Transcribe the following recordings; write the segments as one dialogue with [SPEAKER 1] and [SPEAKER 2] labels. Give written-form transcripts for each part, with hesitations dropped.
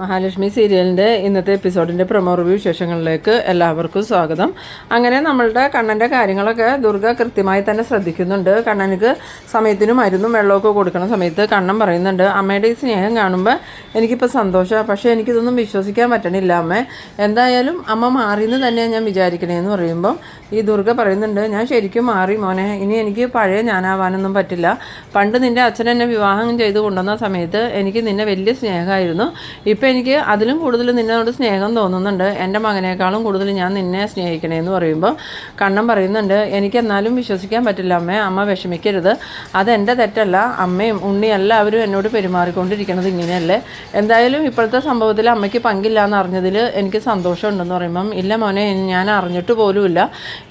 [SPEAKER 1] മഹാലക്ഷ്മി സീരിയലിൻ്റെ ഇന്നത്തെ എപ്പിസോഡിൻ്റെ promo review വിശേഷങ്ങളിലേക്ക് എല്ലാവർക്കും സ്വാഗതം. അങ്ങനെ നമ്മളുടെ കണ്ണൻ്റെ കാര്യങ്ങളൊക്കെ ദുർഗ കൃത്യമായി തന്നെ ശ്രദ്ധിക്കുന്നുണ്ട്. കണ്ണനക്ക് സമയത്തിന് മരുന്നും വെള്ളമൊക്കെ കൊടുക്കുന്ന സമയത്ത് കണ്ണൻ പറയുന്നുണ്ട്, അമ്മയുടെ ഈ സ്നേഹം കാണുമ്പോൾ എനിക്കിപ്പോൾ സന്തോഷമാണ്, പക്ഷേ എനിക്കിതൊന്നും വിശ്വസിക്കാൻ പറ്റണില്ല അമ്മേ, എന്തായാലും അമ്മ മാറിയെന്ന് തന്നെയാണ് ഞാൻ വിചാരിക്കണേന്ന് പറയുമ്പം ഈ ദുർഗ പറയുന്നുണ്ട്, ഞാൻ ശരിക്കും മാറി മോനെ, ഇനി എനിക്ക് പഴയ ഞാനാവാനൊന്നും പറ്റില്ല. പണ്ട് നിൻ്റെ അച്ഛൻ എന്നെ വിവാഹം ചെയ്ത് കൊണ്ടുവന്ന സമയത്ത് എനിക്ക് നിന്നെ വലിയ സ്നേഹമായിരുന്നു. ഇപ്പം എനിക്ക് അതിലും കൂടുതൽ നിന്നോട് സ്നേഹം തോന്നുന്നുണ്ട്. എൻ്റെ മകനേക്കാളും കൂടുതൽ ഞാൻ നിന്നെ സ്നേഹിക്കണേന്ന് പറയുമ്പോൾ കണ്ണൻ പറയുന്നുണ്ട്, എനിക്ക് എന്നാലും വിശ്വസിക്കാൻ പറ്റില്ല അമ്മേ, അമ്മ വിഷമിക്കരുത്, അതെൻ്റെ തെറ്റല്ല, അമ്മയും ഉണ്ണി എല്ലാവരും എന്നോട് പെരുമാറിക്കൊണ്ടിരിക്കുന്നത് ഇങ്ങനെയല്ലേ, എന്തായാലും ഇപ്പോഴത്തെ സംഭവത്തിൽ അമ്മയ്ക്ക് പങ്കില്ല എന്ന് അറിഞ്ഞതിൽ എനിക്ക് സന്തോഷമുണ്ടെന്ന് പറയുമ്പം ഇല്ല മോനെ, ഞാൻ അറിഞ്ഞിട്ട് പോലുമില്ല,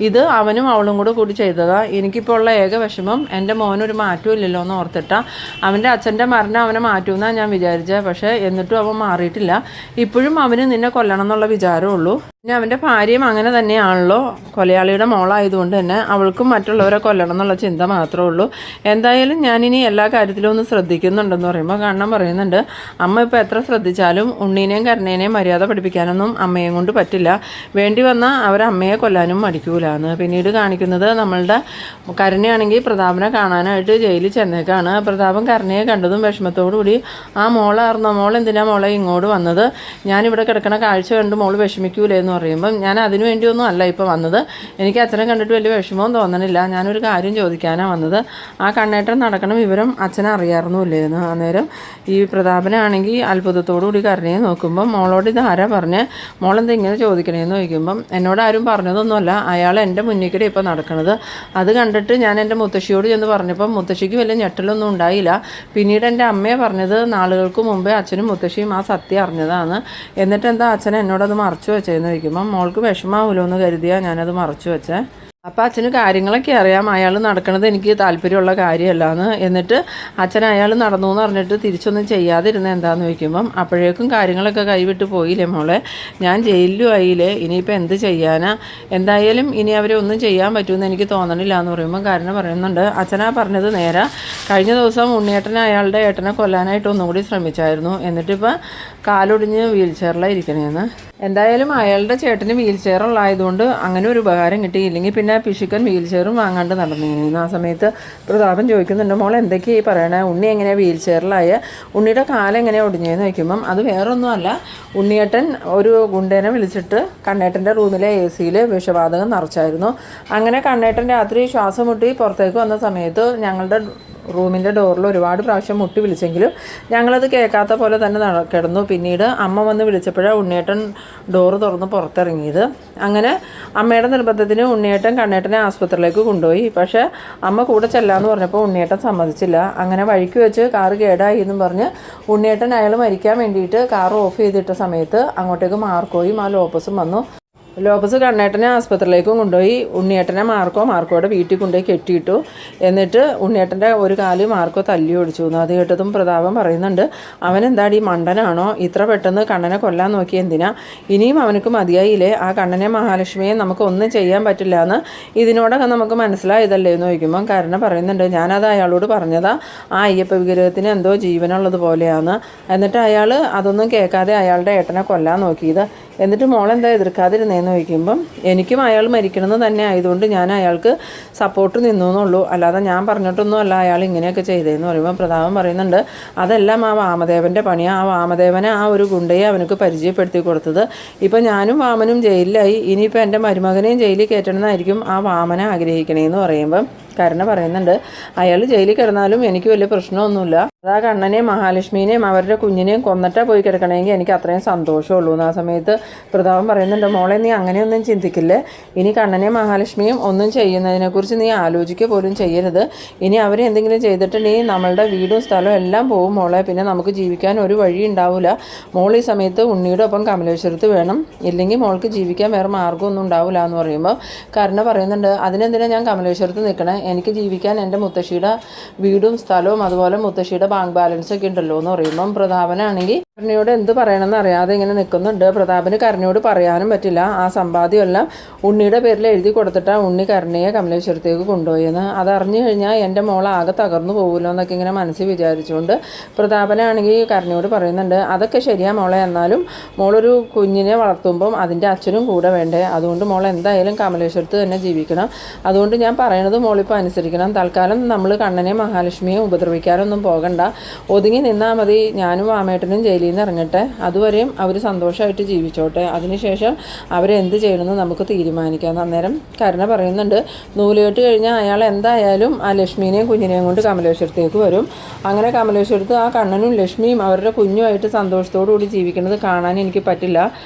[SPEAKER 1] ഇത് അവനും അവളും കൂടി ചെയ്തതാണ്. എനിക്കിപ്പോൾ ഉള്ള ഏക വിഷമം എൻ്റെ മോനൊരു മാറ്റവും ഇല്ലല്ലോ എന്ന് ഓർത്തിട്ടാണ്. അവൻ്റെ അച്ഛൻ്റെ മരണം അവനെ മാറ്റുമെന്നാണ് ഞാൻ വിചാരിച്ചത്, പക്ഷേ എന്നിട്ടും അവൻ മാറിയിട്ടില്ല. ഇപ്പോഴും അവന് നിന്നെ കൊല്ലണം എന്നുള്ള വിചാരമുള്ളൂ. പിന്നെ അവൻ്റെ ഭാര്യയും അങ്ങനെ തന്നെയാണല്ലോ, കൊലയാളിയുടെ മോളായതുകൊണ്ട് തന്നെ അവൾക്കും മറ്റുള്ളവരെ കൊല്ലണം എന്നുള്ള ചിന്ത മാത്രമേ ഉള്ളൂ. എന്തായാലും ഞാനിനി എല്ലാ കാര്യത്തിലും ഒന്ന് ശ്രദ്ധിക്കുന്നുണ്ടെന്ന് പറയുമ്പോൾ കണ്ണൻ പറയുന്നുണ്ട്, അമ്മ ഇപ്പോൾ എത്ര ശ്രദ്ധിച്ചാലും ഉണ്ണീനെയും കരുണേനെയും മര്യാദ പഠിപ്പിക്കാനൊന്നും അമ്മയും കൊണ്ട് പറ്റില്ല, വേണ്ടി വന്നാൽ അവരമ്മയെ കൊല്ലാനും മടിക്കൂലാന്ന്. പിന്നീട് കാണിക്കുന്നത് നമ്മളുടെ കരുണയാണെങ്കിൽ പ്രതാപനെ കാണാനായിട്ട് ജയിലിൽ ചെന്നേക്കാണ്. പ്രതാപൻ കരുണയെ കണ്ടതും വിഷമത്തോടു കൂടി, ആ മോളാർന്നോ, മോൾ എന്തിനാ മോളെ ഇങ്ങോട്ട് വന്നത്, ഞാനിവിടെ കിടക്കണ കാഴ്ച കണ്ട് മോൾ വിഷമിക്കൂലേന്ന് പറയുമ്പം ഞാൻ അതിനു വേണ്ടിയൊന്നും അല്ല ഇപ്പോൾ വന്നത്, എനിക്ക് അച്ഛനെ കണ്ടിട്ട് വലിയ വിഷമവും തോന്നണില്ല, ഞാനൊരു കാര്യം ചോദിക്കാനാണ് വന്നത്. ആ കണ്ണേട്ടൻ നടക്കണ വിവരം അച്ഛനെ അറിയാറുന്നില്ലേന്ന്. അന്നേരം ഈ പ്രതാപനാണെങ്കിൽ അത്ഭുതത്തോടു കൂടി കരുണയെ നോക്കുമ്പം മോളോട് ഇത് ആരാ പറഞ്ഞ്, മോളെന്താ ഇങ്ങനെ ചോദിക്കണേന്ന് ചോദിക്കുമ്പം എന്നോട് ആരും പറഞ്ഞതൊന്നുമല്ല, അയാൾ എൻ്റെ മുന്നിൽ ഇപ്പോൾ നടക്കണത്, അത് കണ്ടിട്ട് ഞാൻ എൻ്റെ മുത്തശ്ശിയോട് ചെന്ന് പറഞ്ഞപ്പം മുത്തശ്ശിക്ക് വലിയ ഞെട്ടലൊന്നും ഉണ്ടായില്ല. പിന്നീട് എൻ്റെ അമ്മയെ പറഞ്ഞത് നാളുകൾക്ക് മുമ്പേ അച്ഛനും മുത്തശ്ശിയും ആ സത്യം അറിഞ്ഞതാണ്, എന്നിട്ട് എന്താ അച്ഛൻ എന്നോടത് മറച്ചു വെച്ചതെന്ന് ചോദിക്കുമ്പം മോൾക്ക് വിഷമാവുമല്ലോ എന്ന് കരുതിയാണ് ഞാനത് മറച്ചു വെച്ചേ. അപ്പോൾ അച്ഛന് കാര്യങ്ങളൊക്കെ അറിയാം, അയാൾ നടക്കുന്നത് എനിക്ക് താല്പര്യമുള്ള കാര്യമല്ലാന്ന്. എന്നിട്ട് അച്ഛൻ അയാൾ നടന്നു എന്ന് പറഞ്ഞിട്ട് തിരിച്ചൊന്നും ചെയ്യാതിരുന്ന എന്താണെന്ന് ചോദിക്കുമ്പം അപ്പോഴേക്കും കാര്യങ്ങളൊക്കെ കൈവിട്ട് പോയില്ലേ മോളെ, ഞാൻ ജയിലിലും ആയില്ലേ, ഇനിയിപ്പോൾ എന്ത് ചെയ്യാനാ, എന്തായാലും ഇനി അവരെ ഒന്നും ചെയ്യാൻ പറ്റുമെന്ന് എനിക്ക് തോന്നണില്ല എന്ന് പറയുമ്പം കാരണം പറയുന്നുണ്ട്, അച്ഛനാ പറഞ്ഞത് നേരെ, കഴിഞ്ഞ ദിവസം ഉണ്ണിയേട്ടനെ അയാളുടെ ഏട്ടനെ കൊല്ലാനായിട്ട് ഒന്നും കൂടി ശ്രമിച്ചായിരുന്നു, എന്നിട്ടിപ്പോൾ കാലൊടിഞ്ഞ് വീൽ ചെയറിലാണ് ഇരിക്കണേന്ന്. എന്തായാലും അയാളുടെ ചേട്ടന് വീൽ ചെയർ ഉള്ളതായതുകൊണ്ട് അങ്ങനെ ഒരു ഉപകാരം കിട്ടിയില്ലെങ്കിൽ പിന്നെ പിശുക്കൻ വീൽ ചെയറും വാങ്ങാണ്ട് നടന്നിരുന്നു. ആ സമയത്ത് പ്രതാപൻ ചോദിക്കുന്നുണ്ട്, മോൾ എന്തൊക്കെയാണ് ഈ പറയണേ, ഉണ്ണി എങ്ങനെയാണ് വീൽ ചെയറിലായ, ഉണ്ണിയുടെ കാലം എങ്ങനെയാണ് ഒടിഞ്ഞതെന്ന് ചോദിക്കുമ്പം അത് വേറൊന്നുമല്ല, ഉണ്ണിയേട്ടൻ ഒരു ഗുണ്ടേനെ വിളിച്ചിട്ട് കണ്ണേട്ടൻ്റെ റൂമിലെ AC-യിൽ വിഷവാതകം നിറച്ചായിരുന്നു. അങ്ങനെ കണ്ണേട്ടൻ രാത്രി ശ്വാസം മുട്ടി പുറത്തേക്ക് വന്ന സമയത്ത് ഞങ്ങളുടെ റൂമിൻ്റെ ഡോറിൽ ഒരുപാട് പ്രാവശ്യം മുട്ടി വിളിച്ചെങ്കിലും ഞങ്ങളത് കേൾക്കാത്ത പോലെ തന്നെ കിടന്നു. പിന്നീട് അമ്മ വന്ന് വിളിച്ചപ്പോഴാണ് ഉണ്ണിയേട്ടൻ ഡോറ് തുറന്ന് പുറത്തിറങ്ങിയത്. അങ്ങനെ അമ്മയുടെ നിർബന്ധത്തിന് ഉണ്ണിയേട്ടൻ കണ്ണേട്ടനെ ആസ്പത്രിയിലേക്ക് കൊണ്ടുപോയി. പക്ഷേ അമ്മ കൂടെ ചെല്ലാമെന്ന് പറഞ്ഞപ്പോൾ ഉണ്ണിയേട്ടൻ സമ്മതിച്ചില്ല. അങ്ങനെ വഴിക്ക് വെച്ച് കാറ് കേടായി എന്നും പറഞ്ഞ് ഉണ്ണിയേട്ടൻ അയാൾ മരിക്കാൻ വേണ്ടിയിട്ട് കാർ ഓഫ് ചെയ്തിട്ട സമയത്ത് അങ്ങോട്ടേക്ക് മാർക്കോയും ആ ലോപ്പസും വന്നു. ലോപ്പസ് കണ്ണേട്ടനെ ആസ്പത്രിയിലേക്കും കൊണ്ടുപോയി. ഉണ്ണിയേട്ടനെ മാർക്കോയുടെ വീട്ടിൽ കൊണ്ടുപോയി കെട്ടിയിട്ടു. എന്നിട്ട് ഉണ്ണിയേട്ടൻ്റെ ഒരു കാല് മാർക്കോ തല്ലി ഓടിച്ചു എന്ന്. അത് കേട്ടതും പ്രതാപം പറയുന്നുണ്ട്, അവനെന്താടി മണ്ടനാണോ, ഇത്ര പെട്ടെന്ന് കണ്ണനെ കൊല്ലാൻ നോക്കി എന്തിനാ, ഇനിയും അവനക്ക് മതിയായില്ലേ, ആ കണ്ണനെ മഹാലക്ഷ്മിയെ നമുക്ക് ഒന്നും ചെയ്യാൻ പറ്റില്ല എന്ന് ഇതിനോടൊക്കെ നമുക്ക് മനസ്സിലായതല്ലേ എന്ന് ചോദിക്കുമ്പം കാരണം പറയുന്നുണ്ട്, ഞാനത് അയാളോട് പറഞ്ഞതാ, ആ അയ്യപ്പ വിഗ്രഹത്തിന് എന്തോ ജീവനുള്ളത് പോലെയാണ്, എന്നിട്ട് അയാൾ അതൊന്നും കേൾക്കാതെ അയാളുടെ ഏട്ടനെ കൊല്ലാൻ നോക്കിയത്, എന്നിട്ട് മോളെന്താ എതിർക്കാതിരുന്നേന്ന് ചോദിക്കുമ്പം എനിക്കും അയാൾ മരിക്കണമെന്ന് തന്നെ ആയതുകൊണ്ട് ഞാൻ അയാൾക്ക് സപ്പോർട്ട് നിന്നു എന്നുള്ളൂ, അല്ലാതെ ഞാൻ പറഞ്ഞിട്ടൊന്നും അല്ല അയാൾ ഇങ്ങനെയൊക്കെ ചെയ്തതെന്ന് പറയുമ്പോൾ പ്രതാപൻ പറയുന്നുണ്ട്, അതെല്ലാം ആ വാമദേവൻ്റെ പണിയാണ്, ആ വാമദേവനെ ആ ഒരു ഗുണ്ടയെ അവനക്ക് പരിചയപ്പെടുത്തി കൊടുത്തത്, ഇപ്പം ഞാനും വാമനും ജയിലിലായി, ഇനിയിപ്പോൾ എൻ്റെ മരുമകനെയും ജയിലിൽ കയറ്റണമെന്നായിരിക്കും ആ വാമനെ ആഗ്രഹിക്കണേന്ന് പറയുമ്പം കരുണ പറയുന്നുണ്ട്, അയാൾ ജയിലിൽ കിടന്നാലും എനിക്ക് വലിയ പ്രശ്നമൊന്നുമില്ല, അതാ കണ്ണനെയും മഹാലക്ഷ്മീനെയും അവരുടെ കുഞ്ഞിനെയും കൊന്നിട്ടാ പോയി കിടക്കണമെങ്കിൽ എനിക്ക് അത്രയും സന്തോഷമുള്ളൂ. ആ സമയത്ത് പ്രതാപൻ പറയുന്നുണ്ട്, മോളെ നീ അങ്ങനെയൊന്നും ചിന്തിക്കില്ലേ, ഇനി കണ്ണനെയും മഹാലക്ഷ്മിയും ഒന്നും ചെയ്യുന്നതിനെക്കുറിച്ച് നീ ആലോചിക്കുക പോലും ചെയ്യരുത്, ഇനി അവരെ എന്തെങ്കിലും ചെയ്തിട്ടുണ്ടെങ്കിൽ നമ്മളുടെ വീടും സ്ഥലവും എല്ലാം പോകും മോളെ, പിന്നെ നമുക്ക് ജീവിക്കാൻ ഒരു വഴി ഉണ്ടാവില്ല, മോൾ ഈ സമയത്ത് ഉണ്ണിയുടെ ഒപ്പം കമലേശ്വരത്ത് വേണം, ഇല്ലെങ്കിൽ മോൾക്ക് ജീവിക്കാൻ വേറെ മാർഗ്ഗമൊന്നും ഉണ്ടാവില്ല എന്ന് പറയുമ്പോൾ കരുണ പറയുന്നുണ്ട്, അതിനെന്തിനാണ് ഞാൻ കമലേശ്വരത്ത് നിൽക്കണേ, എനിക്ക് ജീവിക്കാൻ എൻ്റെ മുത്തശ്ശിയുടെ വീടും സ്ഥലവും അതുപോലെ മുത്തശ്ശിയുടെ ബാങ്ക് ബാലൻസ് ഒക്കെ ഉണ്ടല്ലോ എന്ന് പറയുമ്പം പ്രതാപനാണെങ്കിൽ കരുണയോട് എന്ത് പറയണമെന്ന് അറിയാതെ ഇങ്ങനെ നിൽക്കുന്നുണ്ട്. പ്രതാപന് കരുണയോട് പറയാനും പറ്റില്ല. ആ സമ്പാദ്യമെല്ലാം ഉണ്ണിയുടെ പേരിൽ എഴുതി കൊടുത്തിട്ടാണ് ഉണ്ണി കരുണയെ കമലേശ്വരത്തേക്ക് കൊണ്ടുപോയെന്ന്. അതറിഞ്ഞു കഴിഞ്ഞാൽ എൻ്റെ മോൾ ആകെ തകർന്നു പോകുമല്ലോ എന്നൊക്കെ ഇങ്ങനെ മനസ്സിൽ വിചാരിച്ചുകൊണ്ട് പ്രതാപനാണെങ്കിൽ കരുണയോട് പറയുന്നുണ്ട്, അതൊക്കെ ശരിയാ മോളെ, എന്നാലും മോളൊരു കുഞ്ഞിനെ വളർത്തുമ്പം അതിൻ്റെ അച്ഛനും കൂടെ വേണ്ടേ, അതുകൊണ്ട് മോൾ എന്തായാലും കമലേശ്വരത്ത് തന്നെ ജീവിക്കണം. അതുകൊണ്ട് ഞാൻ പറയണത് മോളിപ്പോൾ അനുസരിക്കണം. തൽക്കാലം നമ്മൾ കണ്ണനെ മഹാലക്ഷ്മിയെ ഉപദ്രവിക്കാനൊന്നും പോകണ്ട, ഒതുങ്ങി നിന്നാൽ മതി. ഞാനും വാമേട്ടനും ജയിലിൽ നിന്ന് ഇറങ്ങട്ടെ, അതുവരെയും അവർ സന്തോഷമായിട്ട് ജീവിച്ചോട്ടെ, അതിനുശേഷം അവരെന്ത് ചെയ്യണമെന്ന് നമുക്ക് തീരുമാനിക്കാം. അന്നേരം കരുണ പറയുന്നുണ്ട്, നൂലുകെട്ട് കഴിഞ്ഞാൽ അയാൾ എന്തായാലും ആ ലക്ഷ്മീനെയും കുഞ്ഞിനെയും കൊണ്ട് കമലേശ്വരത്തേക്ക് വരും. അങ്ങനെ കമലേശ്വരത്ത് ആ കണ്ണനും ലക്ഷ്മിയും അവരുടെ കുഞ്ഞുമായിട്ട് സന്തോഷത്തോടു കൂടി ജീവിക്കുന്നത് കാണാൻ എനിക്ക് പറ്റില്ല.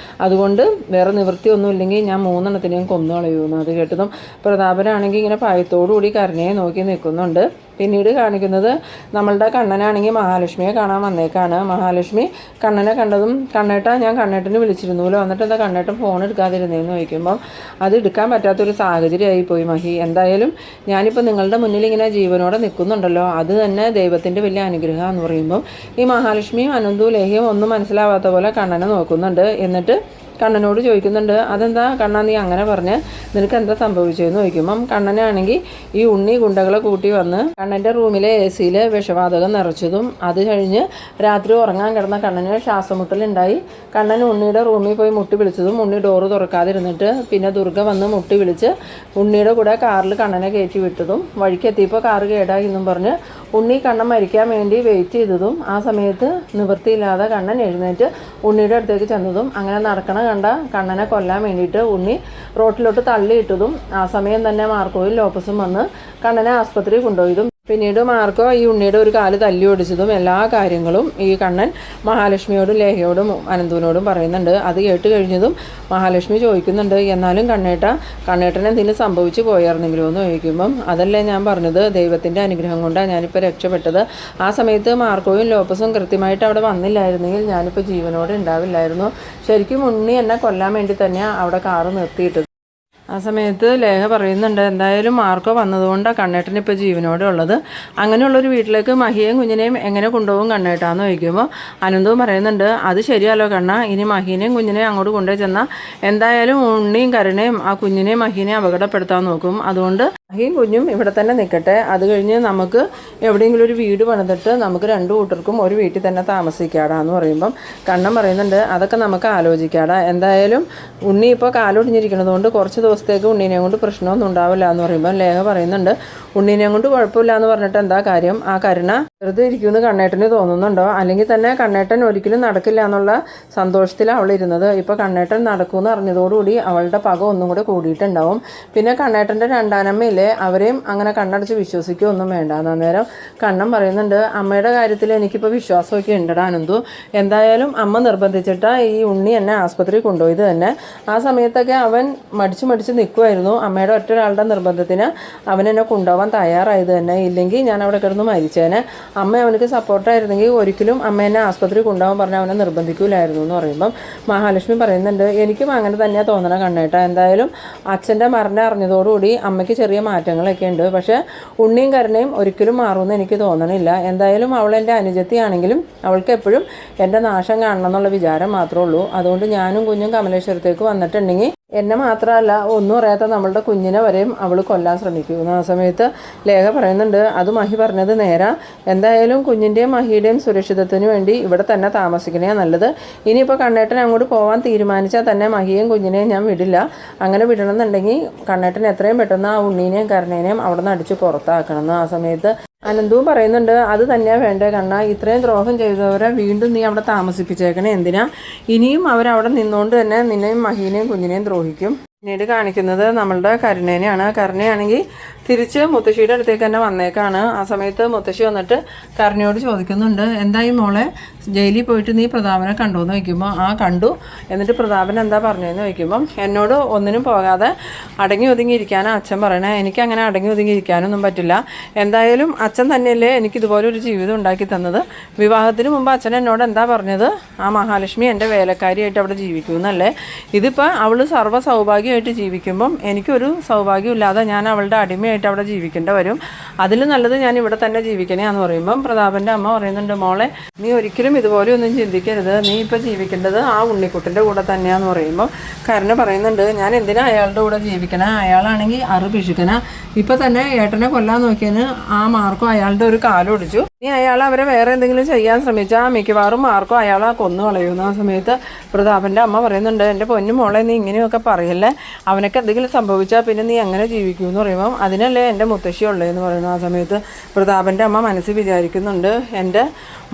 [SPEAKER 1] അതുകൊണ്ട് വേറെ നിവൃത്തിയൊന്നും ഇല്ലെങ്കിൽ ഞാൻ 3 എണ്ണത്തിനെയും കൊന്നു കളയുന്നു. അത് കേട്ടതും പ്രതാപനാണെങ്കിൽ ഇങ്ങനെ ഭയത്തോടു കൂടി കരുണയെ നോക്കി നിൽക്കുന്നുണ്ട്. പിന്നീട് കാണിക്കുന്നത് നമ്മളുടെ കണ്ണനാണെങ്കിൽ മഹാലക്ഷ്മിയെ കാണാൻ വന്നേക്കാണ്. മഹാലക്ഷ്മി കണ്ണനെ കണ്ടതും, കണ്ണേട്ട ഞാൻ കണ്ണേട്ടന് വിളിച്ചിരുന്നല്ലോ, എന്നിട്ട് എന്താ കണ്ണേട്ടൻ ഫോൺ എടുക്കാതിരുന്നതെന്ന് ചോദിക്കുമ്പം അത് എടുക്കാൻ പറ്റാത്തൊരു സാഹചര്യമായി പോയി മഹി. എന്തായാലും ഞാനിപ്പോൾ നിങ്ങളുടെ മുന്നിൽ ഇങ്ങനെ ജീവനോടെ നിൽക്കുന്നുണ്ടല്ലോ, അത് തന്നെ ദൈവത്തിൻ്റെ വലിയ അനുഗ്രഹം എന്ന് പറയുമ്പം ഈ മഹാലക്ഷ്മിയും അനന്തു ലേഹ്യം ഒന്നും മനസ്സിലാവാത്ത പോലെ കണ്ണനെ നോക്കുന്നുണ്ട്. എന്നിട്ട് കണ്ണനോട് ചോദിക്കുന്നുണ്ട്, അതെന്താ കണ്ണാ നീ അങ്ങനെ പറഞ്ഞ്, നിനക്ക് എന്താ സംഭവിച്ചതെന്ന് ചോദിക്കുമ്പം കണ്ണനാണെങ്കിൽ ഈ ഉണ്ണി ഗുണ്ടകളെ കൂട്ടി വന്ന് കണ്ണൻ്റെ റൂമിലെ AC വിഷവാതകം നിറച്ചതും, അത് കഴിഞ്ഞ് രാത്രി ഉറങ്ങാൻ കിടന്ന കണ്ണന് ശ്വാസമുട്ടലുണ്ടായി. കണ്ണൻ ഉണ്ണിയുടെ റൂമിൽ പോയി മുട്ടി വിളിച്ചതും ഉണ്ണി ഡോറ് തുറക്കാതിരുന്നിട്ട് പിന്നെ ദുർഗ വന്ന് മുട്ടി വിളിച്ച് ഉണ്ണിയുടെ കൂടെ കാറിൽ കണ്ണനെ കയറ്റി വിട്ടതും, വഴിക്കെത്തിയപ്പോൾ കാറ് കേടായി എന്നും പറഞ്ഞ് ഉണ്ണി കണ്ണൻ മരിക്കാൻ വേണ്ടി വെയിറ്റ് ചെയ്തതും, ആ സമയത്ത് നിവൃത്തിയില്ലാതെ കണ്ണൻ എഴുന്നേറ്റ് ഉണ്ണിയുടെ അടുത്തേക്ക് ചെന്നതും, അങ്ങനെ നടക്കണ കണ്ട കണ്ണനെ കൊല്ലാൻ വേണ്ടിയിട്ട് ഉണ്ണി റോട്ടിലോട്ട് തള്ളിയിട്ടതും, ആ സമയം തന്നെ മാർക്കോയും ലോപ്പസും വന്ന് കണ്ണനെ ആസ്പത്രിയിൽ കൊണ്ടുപോയതും, പിന്നീട് മാർക്കോ ഈ ഉണ്ണിയുടെ ഒരു കാല് തല്ലി ഒടിച്ചതും എല്ലാ കാര്യങ്ങളും ഈ കണ്ണൻ മഹാലക്ഷ്മിയോടും ലേഹയോടും അനന്തുവിനോടും പറയുന്നുണ്ട്. അത് കേട്ട് കഴിഞ്ഞതും മഹാലക്ഷ്മി ചോദിക്കുന്നുണ്ട്, എന്നാലും കണ്ണേട്ടന് എന്തെങ്കിലും സംഭവിച്ചു പോയായിരുന്നെങ്കിലോ എന്ന് ചോദിക്കുമ്പം, അതല്ലേ ഞാൻ പറഞ്ഞത്, ദൈവത്തിൻ്റെ അനുഗ്രഹം കൊണ്ടാണ് ഞാനിപ്പോൾ രക്ഷപ്പെട്ടത്. ആ സമയത്ത് മാർക്കോയും ലോപ്പസും കൃത്യമായിട്ട് അവിടെ വന്നില്ലായിരുന്നെങ്കിൽ ഞാനിപ്പോൾ ജീവനോടെ ഉണ്ടാവില്ലായിരുന്നു. ശരിക്കും ഉണ്ണി എന്നെ കൊല്ലാൻ വേണ്ടി തന്നെയാണ് അവിടെ കാറ് നിർത്തിയിട്ടത്. ആ സമയത്ത് ലേഖ പറയുന്നുണ്ട്, എന്തായാലും മാർക്കോ വന്നതുകൊണ്ടാണ് കണ്ണേട്ടന് ഇപ്പോൾ ജീവനോടെ ഉള്ളത്. അങ്ങനെയുള്ളൊരു വീട്ടിലേക്ക് മഹിയെയും കുഞ്ഞിനെയും എങ്ങനെ കൊണ്ടുപോകും കണ്ണേട്ടാന്ന് ചോദിക്കുമ്പോൾ അനന്തവും പറയുന്നുണ്ട്, അത് ശരിയല്ലോ കണ്ണ, ഇനി മഹീനെയും കുഞ്ഞിനെയും അങ്ങോട്ട് കൊണ്ടുപോയി ചെന്നാൽ എന്തായാലും ഉണ്ണിയും കരുണയും ആ കുഞ്ഞിനെയും മഹീനെയും അപകടപ്പെടുത്താൻ നോക്കും. അതുകൊണ്ട് മഹിയും കുഞ്ഞും ഇവിടെ തന്നെ നിൽക്കട്ടെ, അത് കഴിഞ്ഞ് നമുക്ക് എവിടെയെങ്കിലും ഒരു വീട് പണിതിട്ട് നമുക്ക് 2 കൂട്ടർക്കും ഒരു വീട്ടിൽ തന്നെ താമസിക്കാടാന്ന് പറയുമ്പം കണ്ണൻ പറയുന്നുണ്ട്, അതൊക്കെ നമുക്ക് ആലോചിക്കാടാ, എന്തായാലും ഉണ്ണി ഇപ്പോൾ കാലൊടിഞ്ഞിരിക്കുന്നത് കൊണ്ട് കുറച്ച് ദിവസത്തേക്ക് ഉണ്ണീനെ കൊണ്ട് പ്രശ്നമൊന്നും ഉണ്ടാവില്ല എന്ന് പറയുമ്പോൾ ലേഖ പറയുന്നുണ്ട്, ഉണ്ണീനെ കൊണ്ട് കുഴപ്പമില്ല എന്ന് പറഞ്ഞിട്ട് എന്താ കാര്യം, ആ കരുണ വെറുതെ ഇരിക്കുമെന്ന് കണ്ണേട്ടന് തോന്നുന്നുണ്ടോ, അല്ലെങ്കിൽ തന്നെ കണ്ണേട്ടൻ ഒരിക്കലും നടക്കില്ല എന്നുള്ള സന്തോഷത്തിലാണ് അവളിരുന്നത്. ഇപ്പോൾ കണ്ണേട്ടൻ നടക്കുമെന്ന് അറിഞ്ഞതോടുകൂടി അവളുടെ പക ഒന്നും കൂടെ കൂടിയിട്ടുണ്ടാവും. പിന്നെ കണ്ണേട്ടൻ്റെ രണ്ടാനമ്മയില്ലേ, അവരെയും അങ്ങനെ കണ്ണടച്ച് വിശ്വസിക്കുകയൊന്നും വേണ്ട. അന്നേരം കണ്ണൻ പറയുന്നുണ്ട്, അമ്മയുടെ കാര്യത്തിൽ എനിക്കിപ്പോൾ വിശ്വാസമൊക്കെ ഉണ്ടടാ അനന്തു, എന്തായാലും അമ്മ നിർബന്ധിച്ചിട്ടാ ഈ ഉണ്ണി എന്നെ ആസ്പത്രിയിൽ കൊണ്ടുപോയത് തന്നെ. ആ സമയത്തൊക്കെ അവൻ മടിച്ച് നിൽക്കുമായിരുന്നു. അമ്മയുടെ ഒറ്റൊരാളുടെ നിർബന്ധത്തിന് അവൻ എന്നെ കൊണ്ടുപോകാൻ തയ്യാറായത് തന്നെ, ഇല്ലെങ്കിൽ ഞാൻ അവിടെ കിടന്ന് മരിച്ചേനെ. അമ്മ അവനക്ക് സപ്പോർട്ടായിരുന്നെങ്കിൽ ഒരിക്കലും അമ്മ എന്നെ ആസ്പത്രി കൊണ്ടുപോകാൻ പറഞ്ഞാൽ അവനെ നിർബന്ധിക്കില്ലായിരുന്നു എന്ന് പറയുമ്പം മഹാലക്ഷ്മി പറയുന്നുണ്ട്, എനിക്കും അങ്ങനെ തന്നെയാണ് തോന്നണം കണ്ണേട്ടാ, എന്തായാലും അച്ഛൻ്റെ മരണം അറിഞ്ഞതോടുകൂടി അമ്മയ്ക്ക് ചെറിയ മാറ്റങ്ങളൊക്കെ ഉണ്ട്, പക്ഷേ ഉണ്ണിയും കരുണയും ഒരിക്കലും മാറുമെന്ന് എനിക്ക് തോന്നണില്ല. എന്തായാലും അവൾ എൻ്റെ അനുജത്തിയാണെങ്കിലും അവൾക്ക് എപ്പോഴും എൻ്റെ നാശം കാണണം എന്നുള്ള വിചാരം മാത്രമേ ഉള്ളൂ. അതുകൊണ്ട് ഞാനും കുഞ്ഞും കമലേശ്വരത്തേക്ക് വന്നിട്ടുണ്ടെങ്കിൽ എന്നെ മാത്രമല്ല ഒന്നും അറിയാത്ത നമ്മളുടെ കുഞ്ഞിനെ വരെയും അവൾ കൊല്ലാൻ ശ്രമിക്കുന്നു. ആ സമയത്ത് ലേഖ പറയുന്നുണ്ട്, അത് മഹി പറഞ്ഞത് നേരാ, എന്തായാലും കുഞ്ഞിൻ്റെയും മഹിയുടെയും സുരക്ഷിതത്വത്തിന് വേണ്ടി ഇവിടെ തന്നെ താമസിക്കണേ നല്ലത്. ഇനിയിപ്പോൾ കണ്ണേട്ടൻ അങ്ങോട്ട് പോകാൻ തീരുമാനിച്ചാൽ തന്നെ മഹിയെയും കുഞ്ഞിനെയും ഞാൻ വിടില്ല. അങ്ങനെ വിടണമെന്നുണ്ടെങ്കിൽ കണ്ണേട്ടൻ എത്രയും പെട്ടെന്ന് ആ ഉണ്ണീനെയും കരുണേനെയും അവിടെ നിന്ന് അടിച്ച് പുറത്താക്കണം. ആ സമയത്ത് അനന്തവും പറയുന്നുണ്ട്, അത് തന്നെയാണ് വേണ്ടേ കണ്ണ, ഇത്രയും ദ്രോഹം ചെയ്തവരെ വീണ്ടും നീ അവിടെ താമസിപ്പിച്ചേക്കണേ എന്തിനാ, ഇനിയും അവരവിടെ നിന്നുകൊണ്ട് തന്നെ നിന്നെയും മഹീനെയും കുഞ്ഞിനെയും ദ്രോഹിക്കും. പിന്നീട് കാണിക്കുന്നത് നമ്മളുടെ കരുണേനെയാണ്. കരുണയാണെങ്കിൽ തിരിച്ച് മുത്തശ്ശിയുടെ അടുത്തേക്ക് തന്നെ വന്നേക്കാണ്. ആ സമയത്ത് മുത്തശ്ശി വന്നിട്ട് കരുണയോട് ചോദിക്കുന്നുണ്ട്, എന്തായി മോളെ, ജയിലിൽ പോയിട്ട് നീ പ്രതാപനെ കണ്ടോയെന്ന് ചോദിക്കുമ്പോൾ ആ കണ്ടു, എന്നിട്ട് പ്രതാപൻ എന്താ പറഞ്ഞതെന്ന് ചോദിക്കുമ്പം എന്നോട് ഒന്നിനും പോകാതെ അടങ്ങി ഒതുങ്ങിയിരിക്കാനാണ് അച്ഛൻ പറയണേ. എനിക്കങ്ങനെ അടങ്ങി ഒതുങ്ങിയിരിക്കാനൊന്നും പറ്റില്ല. എന്തായാലും അച്ഛൻ തന്നെയല്ലേ എനിക്കിതുപോലെ ഒരു ജീവിതം ഉണ്ടാക്കി തന്നത്. വിവാഹത്തിന് മുമ്പ് അച്ഛൻ എന്നോട് എന്താ പറഞ്ഞത്, ആ മഹാലക്ഷ്മി എൻ്റെ വേലക്കാരിയായിട്ട് അവിടെ ജീവിക്കുമെന്നല്ലേ. ഇതിപ്പോൾ അവൾ സർവ്വ സൗഭാഗ്യമായിട്ട് ഭാര്യയായിട്ട് ജീവിക്കുമ്പം എനിക്കൊരു സൗഭാഗ്യമില്ലാതെ ഞാൻ അവളുടെ അടിമയായിട്ട് അവിടെ ജീവിക്കേണ്ടി വരും. അതിൽ നല്ലത് ഞാൻ ഇവിടെ തന്നെ ജീവിക്കണേ എന്ന് പറയുമ്പം പ്രതാപൻ്റെ അമ്മ പറയുന്നുണ്ട്, മോളെ നീ ഒരിക്കലും ഇതുപോലെ ഒന്നും ചിന്തിക്കരുത്, നീ ഇപ്പോൾ ജീവിക്കേണ്ടത് ആ ഉണ്ണിക്കുട്ടൻ്റെ കൂടെ തന്നെയാന്ന് പറയുമ്പോൾ കരുണ പറയുന്നുണ്ട്, ഞാൻ എന്തിനാ അയാളുടെ കൂടെ ജീവിക്കണേ, അയാളാണെങ്കിൽ പിശുക്കന, ഇപ്പം തന്നെ ഏട്ടനെ കൊല്ലാൻ നോക്കിയതിന് ആ മാർക്കും അയാളുടെ ഒരു കാലൊടിച്ചു. ഇനി അയാൾ അവരെ വേറെ എന്തെങ്കിലും ചെയ്യാൻ ശ്രമിച്ചാൽ മിക്കവാറും മാർക്കും അയാളെ കൊന്നു കളയുന്ന ആ സമയത്ത് പ്രതാപൻ്റെ അമ്മ പറയുന്നുണ്ട്, എൻ്റെ പൊന്നു മോളെ നീ ഇങ്ങനെയൊക്കെ പറയല്ലേ, അവനൊക്കെ എന്തെങ്കിലും സംഭവിച്ചാൽ പിന്നെ നീ എങ്ങനെ ജീവിക്കുമെന്ന് പറയുമ്പം അതിനല്ലേ എൻ്റെ മുത്തശ്ശി ഉള്ളതെന്ന് പറയുന്നു. ആ സമയത്ത് പ്രതാപൻ്റെ അമ്മ മനസ്സിൽ വിചാരിക്കുന്നുണ്ട്, എൻ്റെ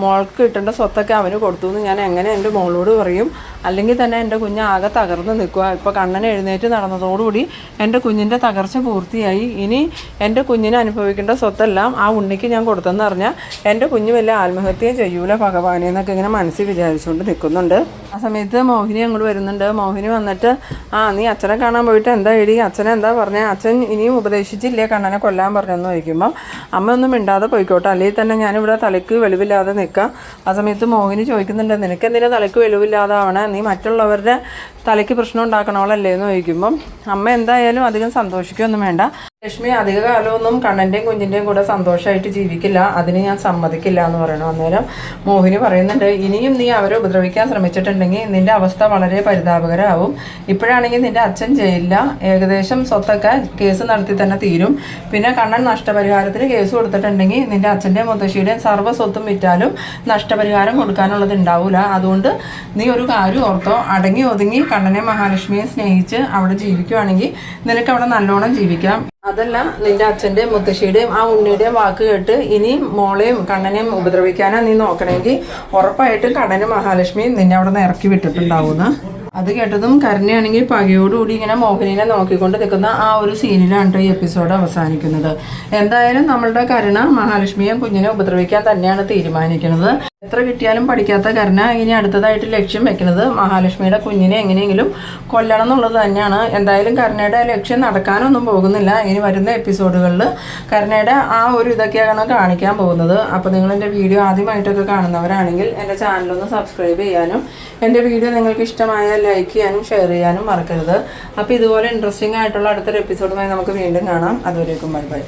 [SPEAKER 1] മോൾക്ക് കിട്ടേണ്ട സ്വത്തൊക്കെ അവന് കൊടുത്തു എന്ന് ഞാൻ എങ്ങനെ എൻ്റെ മോളോട് പറയും, അല്ലെങ്കിൽ തന്നെ എൻ്റെ കുഞ്ഞ് ആകെ തകർന്ന് നിൽക്കുക. ഇപ്പോൾ കണ്ണൻ എഴുന്നേറ്റ് നടന്നതോടുകൂടി എൻ്റെ കുഞ്ഞിൻ്റെ തകർച്ച പൂർത്തിയായി. ഇനി എൻ്റെ കുഞ്ഞിന് അനുഭവിക്കേണ്ട സ്വത്തെല്ലാം ആ ഉണ്ണിക്ക് ഞാൻ കൊടുത്തെന്ന് പറഞ്ഞാൽ എൻ്റെ കുഞ്ഞ് വലിയ ആത്മഹത്യ ചെയ്യൂല ഭഗവാനെ എന്നൊക്കെ ഇങ്ങനെ മനസ്സിൽ വിചാരിച്ചുകൊണ്ട് നിൽക്കുന്നുണ്ട്. ആ സമയത്ത് മോഹിനി അങ്ങോട്ട് വരുന്നുണ്ട്. മോഹിനി വന്നിട്ട്, നീ അച്ഛനെ കാണാൻ പോയിട്ട് എന്താ എടി, അച്ഛനെ എന്താ പറഞ്ഞത്, അച്ഛൻ ഇനിയും ഉപദേശിച്ചില്ലേ കണ്ണനെ കൊല്ലാൻ പറഞ്ഞെന്ന് ചോദിക്കുമ്പോൾ അമ്മ ഒന്നും മിണ്ടാതെ പോയിക്കോട്ടെ, അല്ലെങ്കിൽ തന്നെ ഞാനിവിടെ തലയ്ക്ക് വെളിവില്ലാതെ നിൽക്കാം. ആ സമയത്ത് മോഹിനി ചോദിക്കുന്നുണ്ട്, നിനക്കെന്തിനാ തലയ്ക്ക് വെളിവില്ലാതാവണേ, നീ മറ്റുള്ളവരുടെ തലയ്ക്ക് പ്രശ്നം ഉണ്ടാക്കണോളല്ലേ എന്ന് ചോദിക്കുമ്പം അമ്മ എന്തായാലും അധികം സന്തോഷിക്കുകയൊന്നും വേണ്ട, ലക്ഷ്മി അധിക കാലമൊന്നും കണ്ണൻ്റെയും കുഞ്ഞിൻ്റെയും കൂടെ സന്തോഷമായിട്ട് ജീവിക്കില്ല, അതിന് ഞാൻ സമ്മതിക്കില്ല എന്ന് പറയണം. അന്നേരം മോഹിനി പറയുന്നുണ്ട്, ഇനിയും നീ അവരെ ഉപദ്രവിക്കാൻ ശ്രമിച്ചിട്ടുണ്ടെങ്കിൽ നിൻ്റെ അവസ്ഥ വളരെ പരിതാപകരമാവും. ഇപ്പോഴാണെങ്കിൽ നിൻ്റെ അച്ഛൻ ജയിലില്ല, ഏകദേശം സ്വത്തൊക്കെ കേസ് നടത്തി തന്നെ തീരും. പിന്നെ കണ്ണൻ നഷ്ടപരിഹാരത്തിന് കേസ് കൊടുത്തിട്ടുണ്ടെങ്കിൽ നിൻ്റെ അച്ഛൻ്റെയും മുത്തശ്ശിയുടെയും സർവ്വ സ്വത്തും വിറ്റാലും നഷ്ടപരിഹാരം കൊടുക്കാനുള്ളത് ഉണ്ടാവില്ല. അതുകൊണ്ട് നീ ഒരു കാര്യം ഓർത്തോ, അടങ്ങി ഒതുങ്ങി കണ്ണനെ മഹാലക്ഷ്മിയെ സ്നേഹിച്ച് അവിടെ ജീവിക്കുവാണെങ്കിൽ നിനക്ക് അവിടെ നല്ലോണം ജീവിക്കാം. അതല്ല നിന്റെ അച്ഛൻ്റെയും മുത്തശ്ശിയുടെയും ആ ഉണ്ണിയുടെയും വാക്ക് കേട്ട് ഇനി മോളെയും കണ്ണനെയും ഉപദ്രവിക്കാനാ നീ നോക്കണമെങ്കിൽ ഉറപ്പായിട്ടും കണ്ണനും മഹാലക്ഷ്മിയും നിന്നെ അവിടെ നിന്ന് ഇറക്കി വിട്ടിട്ടുണ്ടാവുന്ന. അത് കേട്ടതും കരുണയാണെങ്കിൽ പകയോടുകൂടി ഇങ്ങനെ മോഹിനിനെ നോക്കിക്കൊണ്ട് നിൽക്കുന്ന ആ ഒരു സീനിലാണ് ഈ എപ്പിസോഡ് അവസാനിക്കുന്നത്. എന്തായാലും നമ്മളുടെ കരുണ മഹാലക്ഷ്മിയെ കുഞ്ഞിനെ ഉപദ്രവിക്കാൻ തന്നെയാണ് തീരുമാനിക്കുന്നത്. എത്ര കിട്ടിയാലും പഠിക്കാത്ത കരുണ ഇനി അടുത്തതായിട്ട് ലക്ഷ്യം വെക്കുന്നത് മഹാലക്ഷ്മിയുടെ കുഞ്ഞിനെ എങ്ങനെയെങ്കിലും കൊല്ലണം എന്നുള്ളത് തന്നെയാണ്. എന്തായാലും കരുണയുടെ ലക്ഷ്യം നടക്കാനൊന്നും പോകുന്നില്ല. ഇനി വരുന്ന എപ്പിസോഡുകളിൽ കരുണയുടെ ആ ഒരു ഇതൊക്കെയാണ് കാണിക്കാൻ പോകുന്നത്. അപ്പോൾ നിങ്ങൾ എൻ്റെ വീഡിയോ ആദ്യമായിട്ടൊക്കെ കാണുന്നവരാണെങ്കിൽ എൻ്റെ ചാനലൊന്ന് സബ്സ്ക്രൈബ് ചെയ്യാനും എൻ്റെ വീഡിയോ നിങ്ങൾക്ക് ഇഷ്ടമായാൽ ലൈക്ക് ചെയ്യാനും ഷെയർ ചെയ്യാനും മറക്കരുത്. അപ്പോൾ ഇതുപോലെ ഇൻട്രസ്റ്റിംഗ് ആയിട്ടുള്ള അടുത്തൊരു എപ്പിസോഡുമായി നമുക്ക് വീണ്ടും കാണാം. അതുവരേക്കും ബൈ ബൈ.